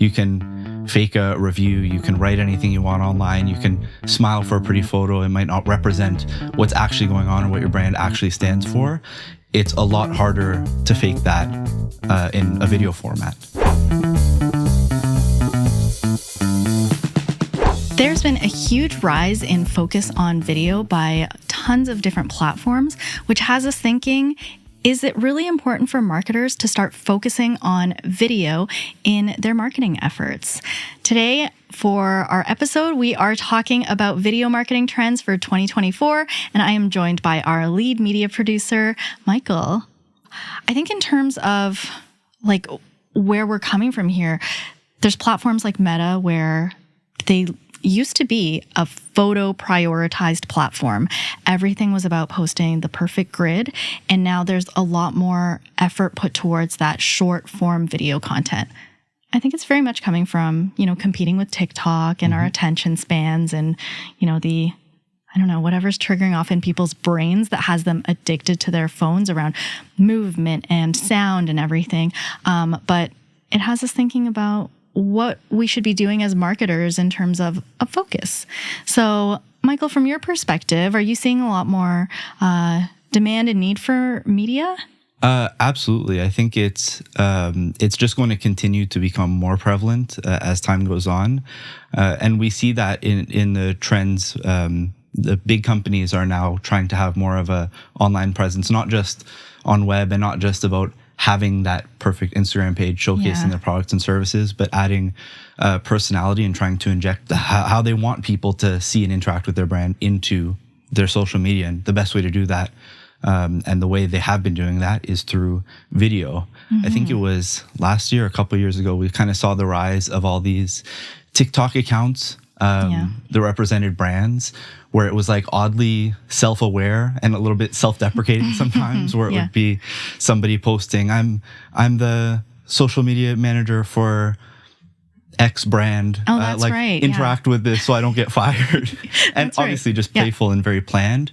You can fake a review, you can write anything you want online, you can smile for a pretty photo. It might not represent what's actually going on or what your brand actually stands for. It's a lot harder to fake that in a video format. There's been a huge rise in focus on video by tons of different platforms, which has us thinking, is it really important for marketers to start focusing on video in their marketing efforts? Today, for our episode, we are talking about video marketing trends for 2024, and I am joined by our lead media producer, Michael. I think in terms of like where we're coming from here, there's platforms like Meta where they used to be a photo prioritized platform. Everything was about posting the perfect grid. And now there's a lot more effort put towards that short form video content. I think it's very much coming from, competing with TikTok and our attention spans and, whatever's triggering off in people's brains that has them addicted to their phones around movement and sound and everything. But it has us thinking about what we should be doing as marketers in terms of a focus. So, Michael, from your perspective, are you seeing a lot more demand and need for media? Absolutely. I think it's just going to continue to become more prevalent as time goes on. And we see that in the trends. The big companies are now trying to have more of a online presence, not just on web and not just about having that perfect Instagram page showcasing their products and services, but adding personality and trying to inject how they want people to see and interact with their brand into their social media. And the best way to do that, and the way they have been doing that, is through video. I think it was last year, a couple of years ago, we kind of saw the rise of all these TikTok accounts that represented brands, where it was like oddly self-aware and a little bit self-deprecating sometimes, where it would be somebody posting, I'm the social media manager for X brand. Oh, that's right. Interact with this so I don't get fired. And obviously just playful and very planned.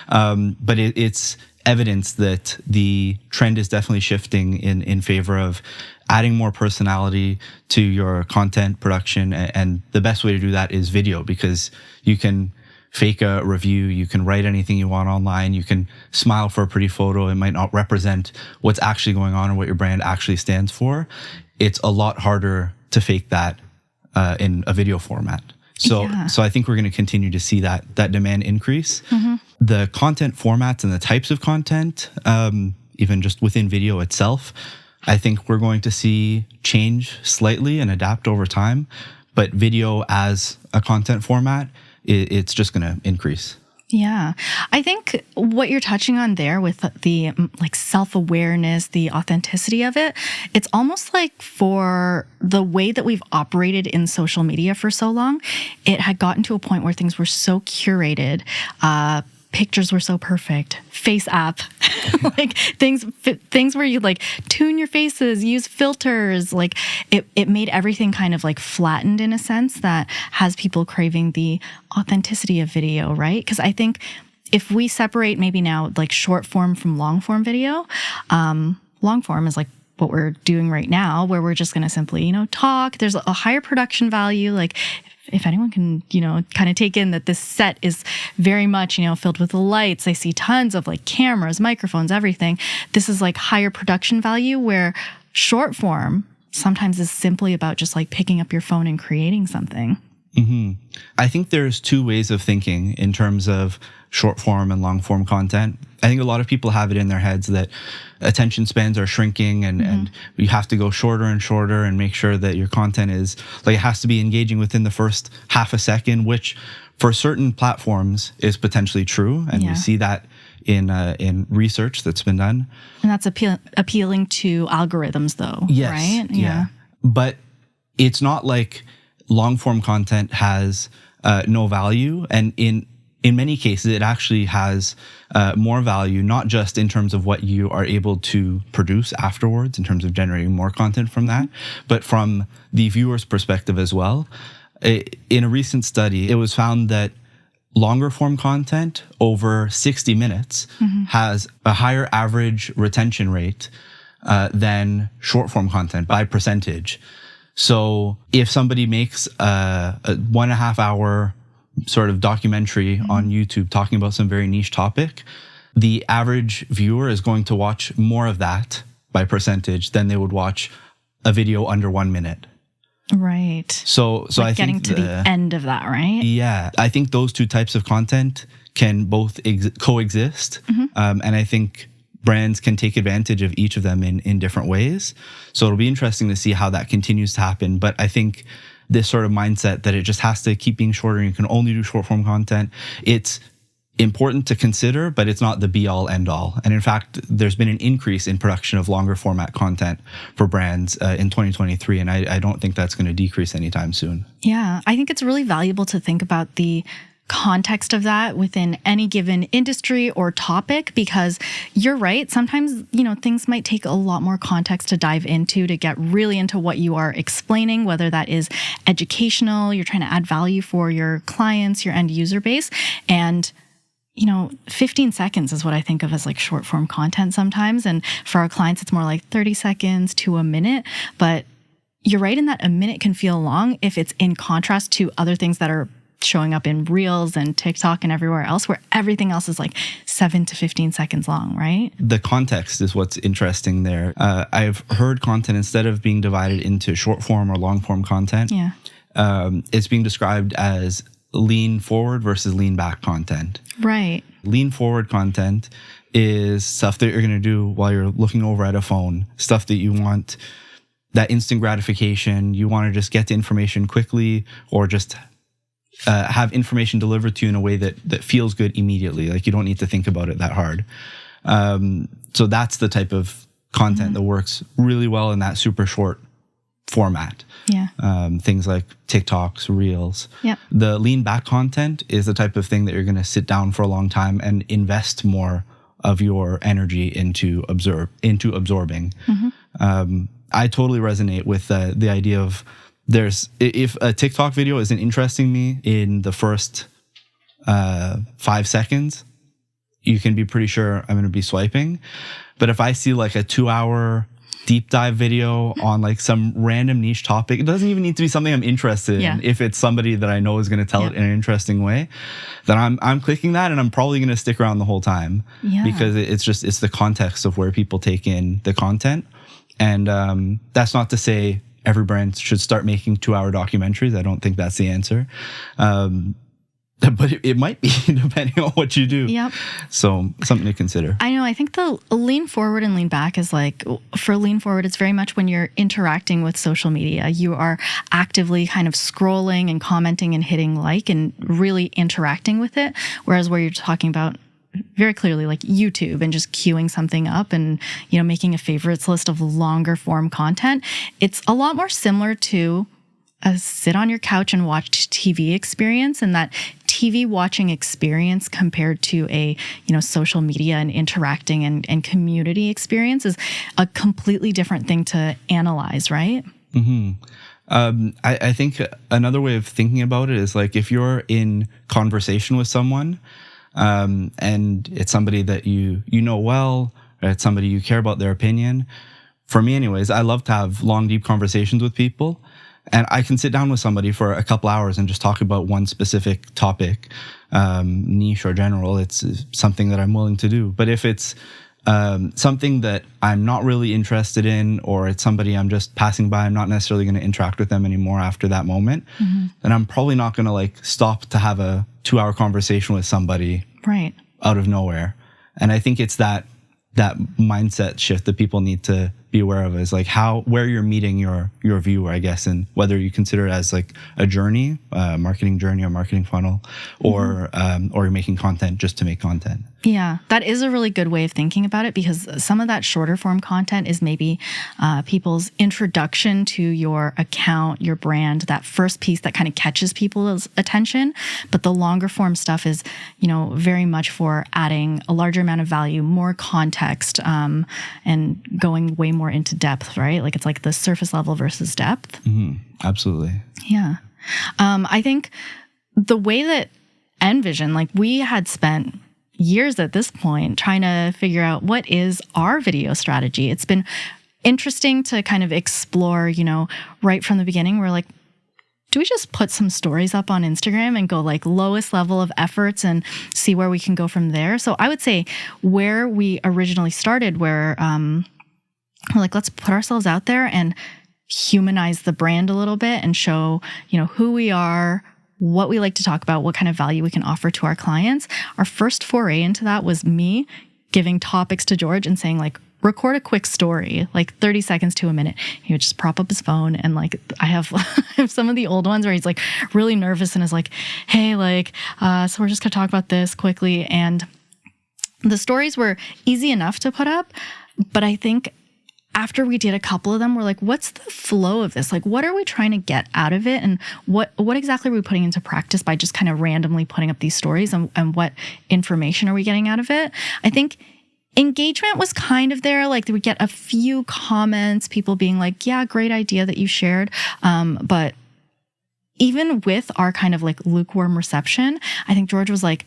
But it's evidence that the trend is definitely shifting in favor of adding more personality to your content production. And the best way to do that is video, because you can fake a review, you can write anything you want online, you can smile for a pretty photo. It might not represent what's actually going on or what your brand actually stands for. It's a lot harder to fake that in a video format. So I think we're going to continue to see that demand increase. The content formats and the types of content, even just within video itself, I think we're going to see change slightly and adapt over time. But video as a content format, it's just going to increase. Yeah. I think what you're touching on there with the self-awareness, the authenticity of it, it's almost like for the way that we've operated in social media for so long, it had gotten to a point where things were so curated, pictures were so perfect, face app, like things where you tune your faces, use filters, it made everything kind of flattened in a sense that has people craving the authenticity of video, right? Because I think if we separate maybe now short form from long form video, long form is what we're doing right now, where we're just going to simply, talk. There's a higher production value. If anyone can, kind of take in that this set is very much, filled with lights. I see tons of cameras, microphones, everything. This is higher production value, where short form sometimes is simply about just picking up your phone and creating something. I think there's two ways of thinking in terms of short form and long form content. I think a lot of people have it in their heads that attention spans are shrinking and you have to go shorter and shorter and make sure that your content is it has to be engaging within the first half a second, which for certain platforms is potentially true. And we see that in research that's been done. And that's appealing to algorithms though, right? Yeah. But it's not like long form content has no value. And in many cases, it actually has more value, not just in terms of what you are able to produce afterwards, in terms of generating more content from that, but from the viewer's perspective as well. In a recent study, it was found that longer form content over 60 minutes has a higher average retention rate than short form content by percentage. So if somebody makes a 1.5 hour sort of documentary on YouTube talking about some very niche topic, the average viewer is going to watch more of that by percentage than they would watch a video under 1 minute. Right. So like I getting think to the end of that, right? Yeah, I think those two types of content can both coexist, and I think brands can take advantage of each of them in different ways. So it'll be interesting to see how that continues to happen. But I think this sort of mindset that it just has to keep being shorter and you can only do short form content, it's important to consider, but it's not the be all end all. And in fact, there's been an increase in production of longer format content for brands in 2023. And I don't think that's going to decrease anytime soon. Yeah, I think it's really valuable to think about the context of that within any given industry or topic, because you're right. Sometimes, things might take a lot more context to dive into, to get really into what you are explaining, whether that is educational, you're trying to add value for your clients, your end user base. And 15 seconds is what I think of as like short form content sometimes. And for our clients, it's more like 30 seconds to a minute. But you're right in that a minute can feel long if it's in contrast to other things that are showing up in Reels and TikTok and everywhere else, where everything else is like 7 to 15 seconds long, right? The context is what's interesting there. I've heard content, instead of being divided into short form or long form content, it's being described as lean forward versus lean back content. Right. Lean forward content is stuff that you're going to do while you're looking over at a phone, stuff that you want that instant gratification. You want to just get the information quickly, or just have information delivered to you in a way that feels good immediately. Like you don't need to think about it that hard. So that's the type of content that works really well in that super short format. Yeah. Things like TikToks, Reels. Yep. The lean back content is the type of thing that you're going to sit down for a long time and invest more of your energy into absorbing. I totally resonate with the idea of if a TikTok video isn't interesting me in the first 5 seconds, you can be pretty sure I'm going to be swiping. But if I see like a 2-hour deep dive video on like some random niche topic, it doesn't even need to be something I'm interested in. If it's somebody that I know is going to tell it in an interesting way, then I'm clicking that, and I'm probably going to stick around the whole time, because it's the context of where people take in the content. And that's not to say every brand should start making 2-hour documentaries. I don't think that's the answer. But it might be, depending on what you do. Yep. So something to consider. I know. I think the lean forward and lean back is like, for lean forward, it's very much when you're interacting with social media. You are actively kind of scrolling and commenting and hitting like and really interacting with it. Whereas where you're talking about very clearly like YouTube and just queuing something up and, making a favorites list of longer form content, it's a lot more similar to a sit on your couch and watch TV experience, and that TV watching experience compared to a, social media and interacting and community experience is a completely different thing to analyze, right? I think another way of thinking about it is like, if you're in conversation with someone, and it's somebody that you know well, or it's somebody you care about their opinion. For me anyways, I love to have long, deep conversations with people. And I can sit down with somebody for a couple hours and just talk about one specific topic, niche or general. It's something that I'm willing to do. But if it's something that I'm not really interested in, or it's somebody I'm just passing by, I'm not necessarily going to interact with them anymore after that moment, then I'm probably not going to like stop to have a 2-hour conversation with somebody out of nowhere. And I think it's that mindset shift that people need to be aware of, is like where you're meeting your viewer, I guess, and whether you consider it as like a journey, marketing journey or marketing funnel, or you're making content just to make content. Yeah, that is a really good way of thinking about it, because some of that shorter form content is maybe people's introduction to your account, your brand, that first piece that kind of catches people's attention. But the longer form stuff is, very much for adding a larger amount of value, more context, and going way more into depth, right? Like it's like the surface level versus depth. Absolutely. Yeah. I think the way that NVISION, like we had spent years at this point trying to figure out what is our video strategy. It's been interesting to kind of explore, right from the beginning. We're like, do we just put some stories up on Instagram and go like lowest level of efforts and see where we can go from there? So I would say where we originally started, where we're like, let's put ourselves out there and humanize the brand a little bit and show, who we are, what we like to talk about, what kind of value we can offer to our clients. Our first foray into that was me giving topics to George and saying like, record a quick story, like 30 seconds to a minute. He would just prop up his phone and like, I have some of the old ones where he's like really nervous and is like, hey, so we're just gonna talk about this quickly. And the stories were easy enough to put up, but I think after we did a couple of them, we're like, what's the flow of this? Like, what are we trying to get out of it? And what exactly are we putting into practice by just kind of randomly putting up these stories, and what information are we getting out of it? I think engagement was kind of there. Like, we get a few comments, people being like, yeah, great idea that you shared. But even with our kind of like lukewarm reception, I think George was like,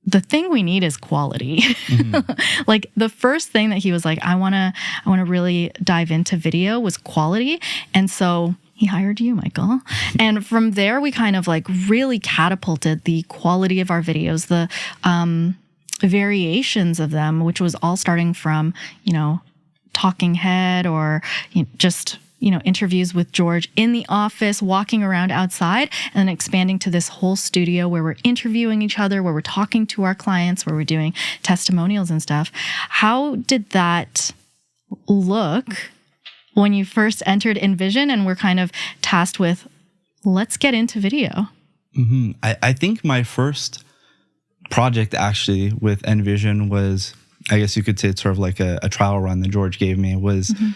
the thing we need is quality. Mm-hmm. Like the first thing that he was like, I want to really dive into video was quality. And so he hired you, Michael. And from there, we kind of like really catapulted the quality of our videos, the variations of them, which was all starting from, talking head or just interviews with George in the office, walking around outside, and then expanding to this whole studio where we're interviewing each other, where we're talking to our clients, where we're doing testimonials and stuff. How did that look when you first entered NVISION and were kind of tasked with, let's get into video? Mm-hmm. I think my first project actually with NVISION was, I guess you could say it's sort of like a trial run that George gave me, was mm-hmm.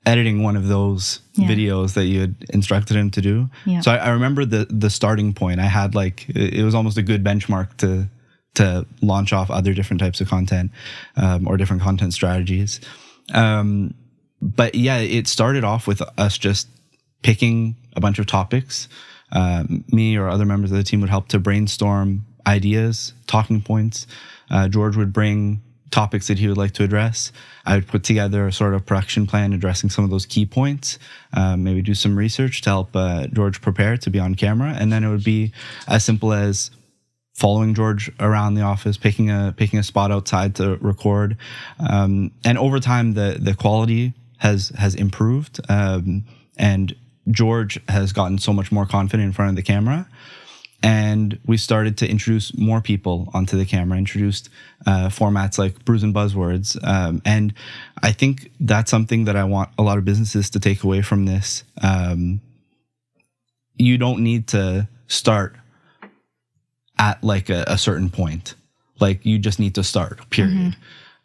editing one of those videos that you had instructed him to do. Yeah. So I remember the starting point. I had it was almost a good benchmark to launch off other different types of content or different content strategies. But yeah, it started off with us just picking a bunch of topics. Me or other members of the team would help to brainstorm ideas, talking points. George would bring topics that he would like to address. I would put together a sort of production plan addressing some of those key points, maybe do some research to help George prepare to be on camera. And then it would be as simple as following George around the office, picking a spot outside to record. And over time, the quality has improved. And George has gotten so much more confident in front of the camera. And we started to introduce more people onto the camera, introduced formats like Brews and Buzzwords. And I think that's something that I want a lot of businesses to take away from this. You don't need to start at like a certain point. Like, you just need to start, period.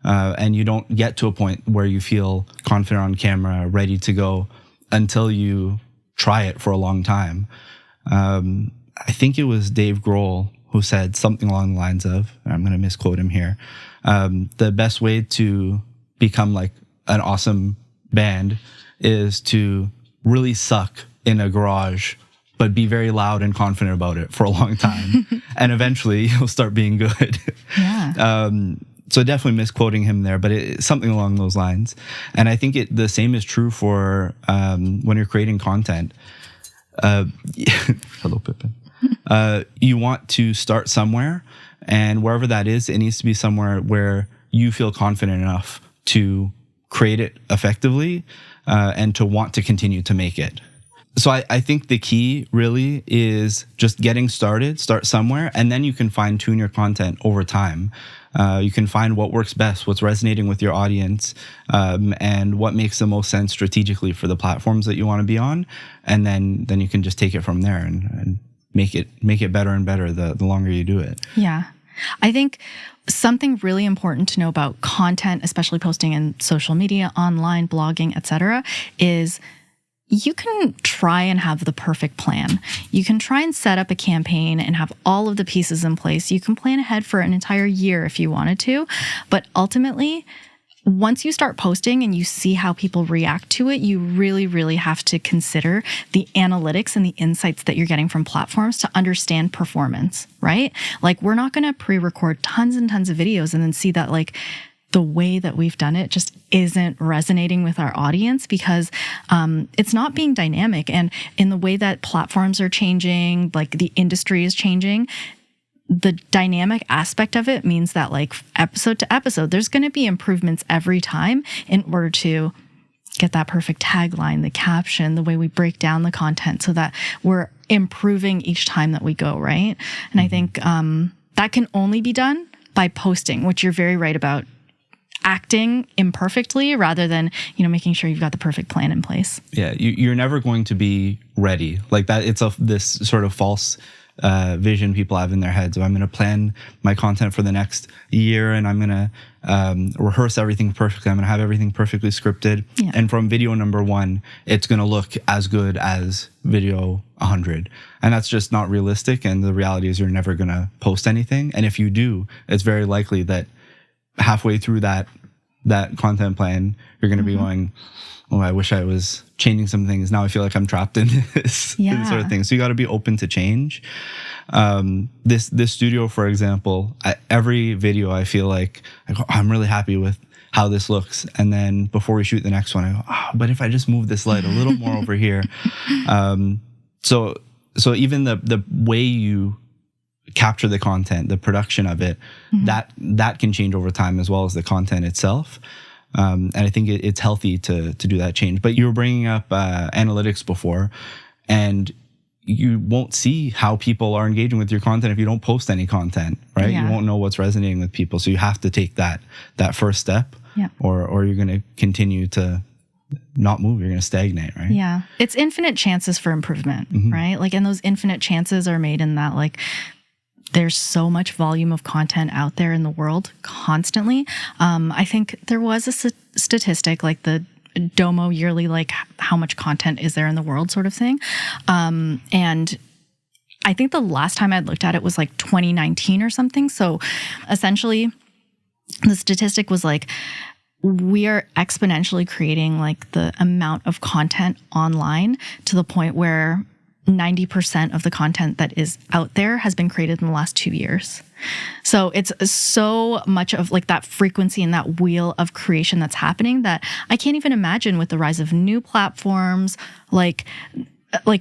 Mm-hmm. And you don't get to a point where you feel confident on camera, ready to go, until you try it for a long time. I think it was Dave Grohl who said something along the lines of, I'm going to misquote him here, the best way to become like an awesome band is to really suck in a garage, but be very loud and confident about it for a long time. And eventually you'll start being good. Yeah. So definitely misquoting him there, but it's something along those lines. And I think the same is true for when you're creating content. Hello, Pippin. You want to start somewhere, and wherever that is, it needs to be somewhere where you feel confident enough to create it effectively and to want to continue to make it. So I think the key really is just getting started, start somewhere, and then you can fine-tune your content over time. You can find what works best, what's resonating with your audience, and what makes the most sense strategically for the platforms that you want to be on. And then you can just take it from there and make it better and better the longer you do it. Yeah. I think something really important to know about content, especially posting in social media, online, blogging, etc., is you can try and have the perfect plan. You can try and set up a campaign and have all of the pieces in place. You can plan ahead for an entire year if you wanted to. But ultimately, once you start posting and you see how people react to it, you really, really have to consider the analytics and the insights that you're getting from platforms to understand performance, right? Like, we're not going to pre-record tons and tons of videos and then see that like the way that we've done it just isn't resonating with our audience because it's not being dynamic. And in the way that platforms are changing, like the industry is changing, the dynamic aspect of it means that like episode to episode, there's going to be improvements every time in order to get that perfect tagline, the caption, the way we break down the content so that we're improving each time that we go, right? And I think that can only be done by posting, which you're very right about, acting imperfectly rather than, making sure you've got the perfect plan in place. Yeah, you're never going to be ready. Like that, it's this sort of false vision people have in their heads. So I'm going to plan my content for the next year and I'm going to rehearse everything perfectly. I'm going to have everything perfectly scripted. Yeah. And from video number 1, it's going to look as good as video 100. And that's just not realistic. And the reality is you're never going to post anything. And if you do, it's very likely that halfway through that content plan, you're going to be going, oh, I wish I was changing some things. Now I feel like I'm trapped in this, this sort of thing. So you got to be open to change. This studio, for example, every video I feel like I go, oh, I'm really happy with how this looks. And then before we shoot the next one, I go, oh, but if I just move this light a little more over here. So even the way you capture the content, the production of it, that can change over time as well as the content itself. And I think it's healthy to do that change. But you were bringing up analytics before, and you won't see how people are engaging with your content if you don't post any content, right? Yeah. You won't know what's resonating with people. So you have to take that first step, or you're going to continue to not move. You're going to stagnate, right? Yeah. It's infinite chances for improvement, right? Like, and those infinite chances are made in that, like, there's so much volume of content out there in the world constantly. I think there was a statistic, like the Domo yearly, like how much content is there in the world sort of thing. And I think the last time I'd looked at it was like 2019 or something. So essentially the statistic was like, we are exponentially creating like the amount of content online to the point where 90% of the content that is out there has been created in the last 2 years. So it's so much of like that frequency and that wheel of creation that's happening that I can't even imagine with the rise of new platforms, like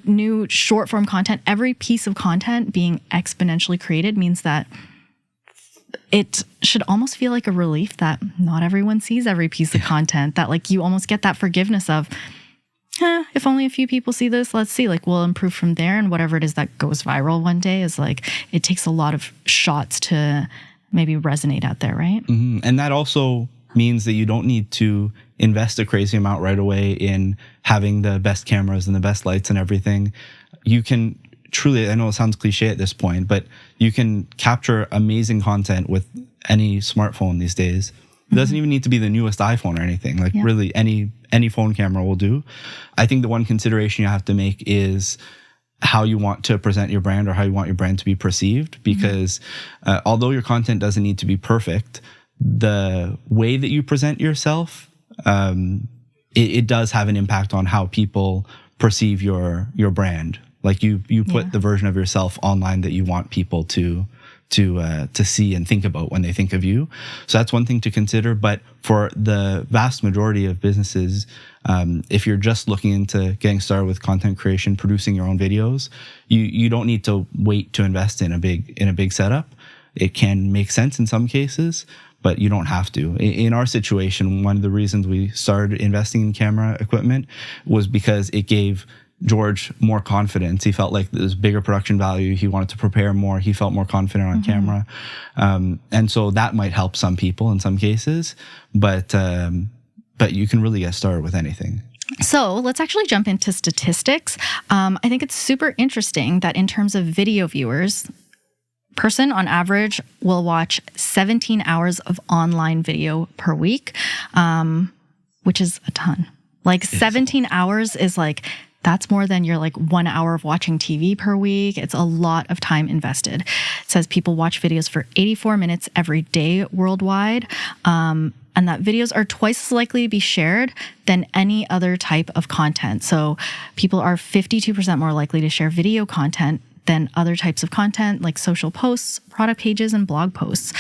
new short form content. Every piece of content being exponentially created means that it should almost feel like a relief that not everyone sees every piece of content, that like you almost get that forgiveness of, if only a few people see this, let's see, like we'll improve from there. And whatever it is that goes viral one day is like, it takes a lot of shots to maybe resonate out there, right? Mm-hmm. And that also means that you don't need to invest a crazy amount right away in having the best cameras and the best lights and everything. You can truly, I know it sounds cliche at this point, but you can capture amazing content with any smartphone these days. It doesn't even need to be the newest iPhone or anything. Like really any phone camera will do. I think the one consideration you have to make is how you want to present your brand or how you want your brand to be perceived. Because although your content doesn't need to be perfect, the way that you present yourself, it does have an impact on how people perceive your brand. Like you put the version of yourself online that you want people to see and think about when they think of you. So that's one thing to consider. But for the vast majority of businesses, if you're just looking into getting started with content creation, producing your own videos, you don't need to wait to invest in a big setup. It can make sense in some cases, but you don't have to. In our situation, one of the reasons we started investing in camera equipment was because it gave George more confidence. He felt like there's bigger production value. He wanted to prepare more. He felt more confident on camera. And so that might help some people in some cases, but you can really get started with anything. So let's actually jump into statistics. I think it's super interesting that in terms of video viewers, person on average will watch 17 hours of online video per week, which is a ton. Like 17 hours is like, that's more than your like 1 hour of watching TV per week. It's a lot of time invested. It says people watch videos for 84 minutes every day worldwide. And that videos are twice as likely to be shared than any other type of content. So people are 52% more likely to share video content than other types of content like social posts, product pages, and blog posts.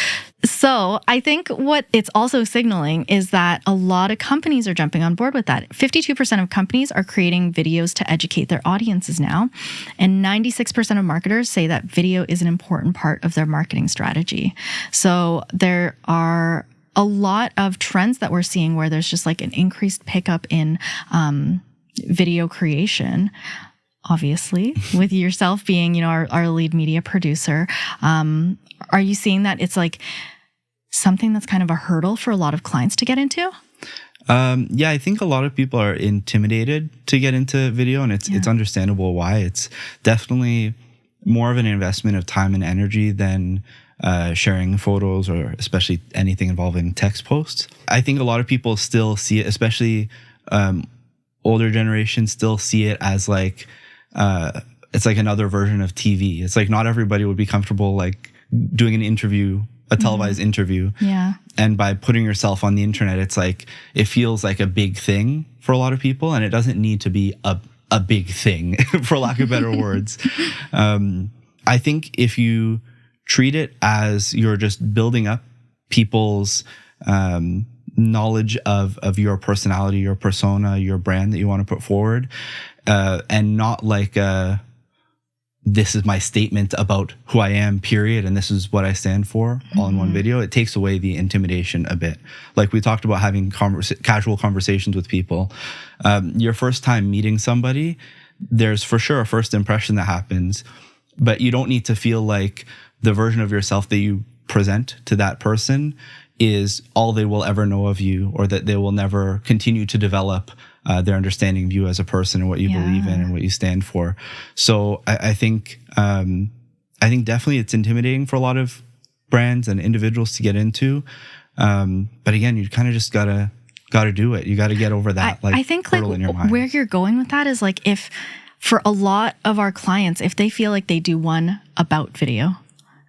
So I think what it's also signaling is that a lot of companies are jumping on board with that. 52% of companies are creating videos to educate their audiences now. And 96% of marketers say that video is an important part of their marketing strategy. So there are a lot of trends that we're seeing where there's just like an increased pickup in video creation. Obviously, with yourself being, you know, our lead media producer, are you seeing that it's like something that's kind of a hurdle for a lot of clients to get into? Yeah, I think a lot of people are intimidated to get into video, and it's understandable why. It's definitely more of an investment of time and energy than sharing photos or especially anything involving text posts. I think a lot of people still see it, especially older generations still see it as like, it's like another version of TV. It's like not everybody would be comfortable like doing an interview, a televised interview. Yeah. And by putting yourself on the internet, it's like, it feels like a big thing for a lot of people, and it doesn't need to be a big thing, for lack of better words. I think if you treat it as you're just building up people's knowledge of your personality, your persona, your brand that you want to put forward, and not like this is my statement about who I am, period, and this is what I stand for, all in one video, it takes away the intimidation a bit. Like we talked about having casual conversations with people. Your first time meeting somebody, there's for sure a first impression that happens, but you don't need to feel like the version of yourself that you present to that person is all they will ever know of you, or that they will never continue to develop their understanding of you as a person and what you believe in and what you stand for. So I think definitely it's intimidating for a lot of brands and individuals to get into. But again, you kind of just gotta do it. You got to get over that. I think like in your mind. Where you're going with that is like, if for a lot of our clients, if they feel like they do one about video,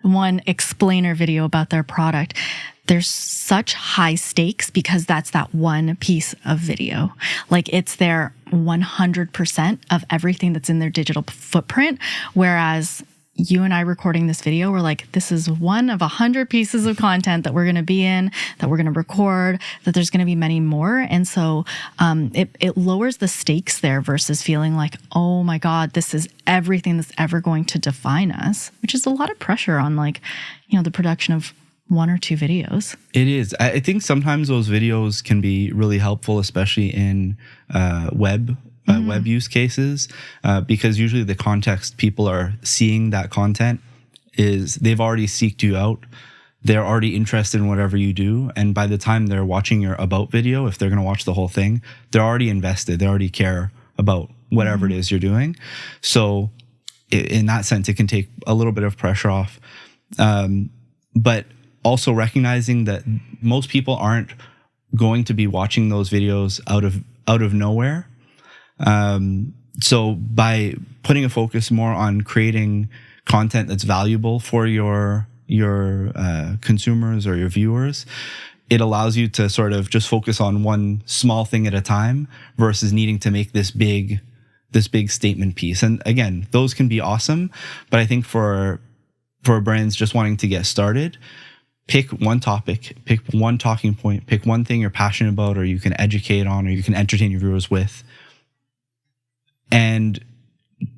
one explainer video about their product, there's such high stakes because that's that one piece of video. Like it's their 100% of everything that's in their digital footprint. Whereas you and I recording this video, we're like, this is one of 100 pieces of content that we're going to be in, that we're going to record, that there's going to be many more. And so it lowers the stakes there versus feeling like, oh my God, this is everything that's ever going to define us, which is a lot of pressure on like, you know, the production of one or two videos. It is. I think sometimes those videos can be really helpful, especially in web use cases, because usually the context people are seeing that content is they've already seeked you out. They're already interested in whatever you do. And by the time they're watching your about video, if they're going to watch the whole thing, they're already invested. They already care about whatever it is you're doing. So in that sense, it can take a little bit of pressure off. But also recognizing that most people aren't going to be watching those videos out of nowhere. So by putting a focus more on creating content that's valuable for your consumers or your viewers, it allows you to sort of just focus on one small thing at a time versus needing to make this big statement piece. And again, those can be awesome, but I think for brands just wanting to get started, pick one topic, pick one talking point, pick one thing you're passionate about or you can educate on or you can entertain your viewers with, and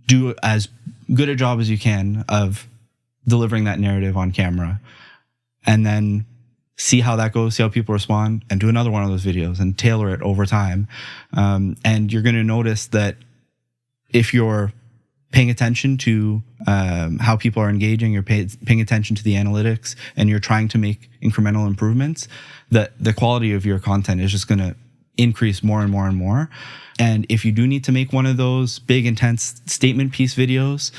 do as good a job as you can of delivering that narrative on camera. And then see how that goes, see how people respond, and do another one of those videos and tailor it over time. And you're going to notice that if you're paying attention to how people are engaging, you're paying attention to the analytics, and you're trying to make incremental improvements, that the quality of your content is just going to increase more and more and more. And if you do need to make one of those big, intense statement piece videos,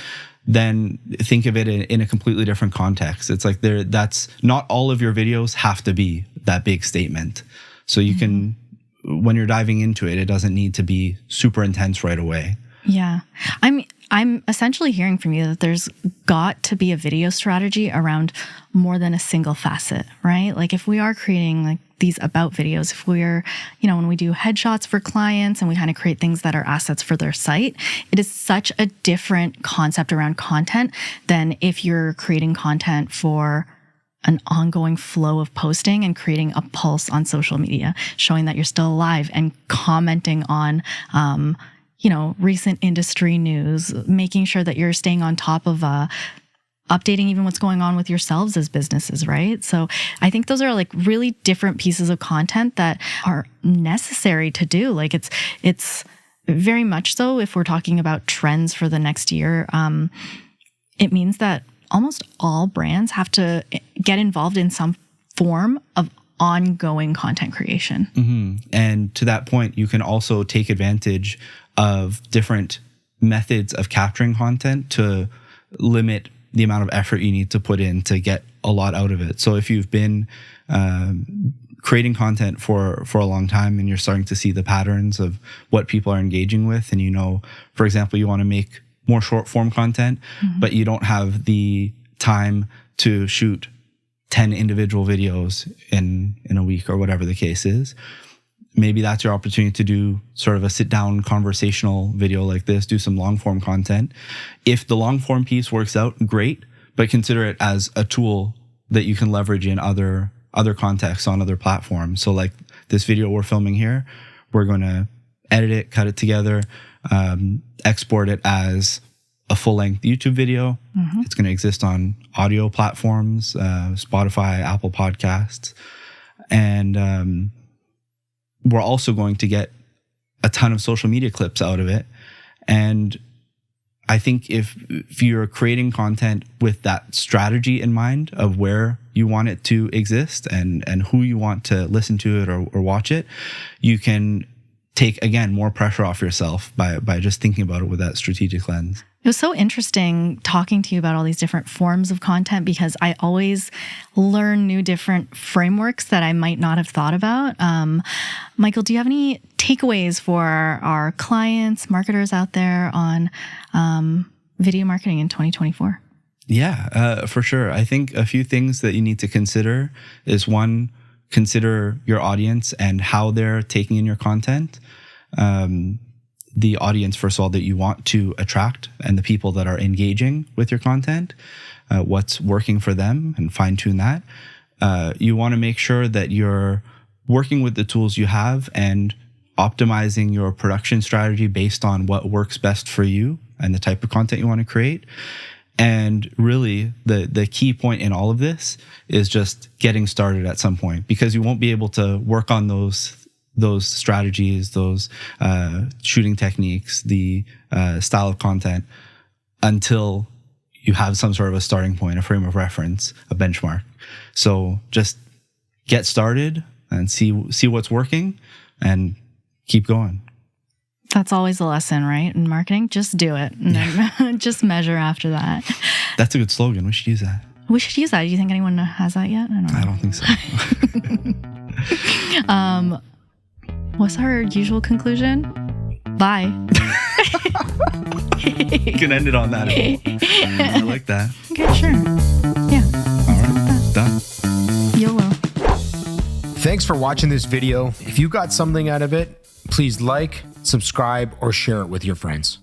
then think of it in a completely different context. It's like that's not all of your videos have to be that big statement. So you can, when you're diving into it, it doesn't need to be super intense right away. Yeah. I'm essentially hearing from you that there's got to be a video strategy around more than a single facet, right? Like if we are creating like these about videos, if we're, when we do headshots for clients and we kind of create things that are assets for their site, it is such a different concept around content than if you're creating content for an ongoing flow of posting and creating a pulse on social media, showing that you're still alive and commenting on, recent industry news, making sure that you're staying on top of, updating even what's going on with yourselves as businesses, right? So I think those are like really different pieces of content that are necessary to do. Like it's very much so if we're talking about trends for the next year, it means that almost all brands have to get involved in some form of ongoing content creation. Mm-hmm. And to that point, you can also take advantage of different methods of capturing content to limit the amount of effort you need to put in to get a lot out of it. So if you've been creating content for a long time and you're starting to see the patterns of what people are engaging with, and for example, you want to make more short form content, but you don't have the time to shoot 10 individual videos in a week or whatever the case is, maybe that's your opportunity to do sort of a sit down conversational video like this, do some long form content. If the long form piece works out, great, but consider it as a tool that you can leverage in other contexts on other platforms. So like this video we're filming here, we're going to edit it, cut it together, export it as a full-length YouTube video. It's going to exist on audio platforms, Spotify, Apple Podcasts. And we're also going to get a ton of social media clips out of it. And I think if you're creating content with that strategy in mind of where you want it to exist and who you want to listen to it or watch it, you can take, again, more pressure off yourself by just thinking about it with that strategic lens. It was so interesting talking to you about all these different forms of content because I always learn new different frameworks that I might not have thought about. Michael, do you have any takeaways for our clients, marketers out there on video marketing in 2024? Yeah, for sure. I think a few things that you need to consider is one, consider your audience and how they're taking in your content. The audience, first of all, that you want to attract and the people that are engaging with your content, what's working for them and fine tune that. You want to make sure that you're working with the tools you have and optimizing your production strategy based on what works best for you and the type of content you want to create. And really, the key point in all of this is just getting started at some point, because you won't be able to work on those strategies, those shooting techniques, the style of content until you have some sort of a starting point, a frame of reference, a benchmark. So just get started and see what's working and keep going. That's always the lesson, right? In marketing, just do it and then just measure after that. That's a good slogan. We should use that. We should use that. Do you think anyone has that yet? I don't think so. What's our usual conclusion? Bye. You can end it on that. I like that. Okay, sure. Yeah. All right. Done. YOLO. Thanks for watching this video. If you got something out of it, please like, subscribe, or share it with your friends.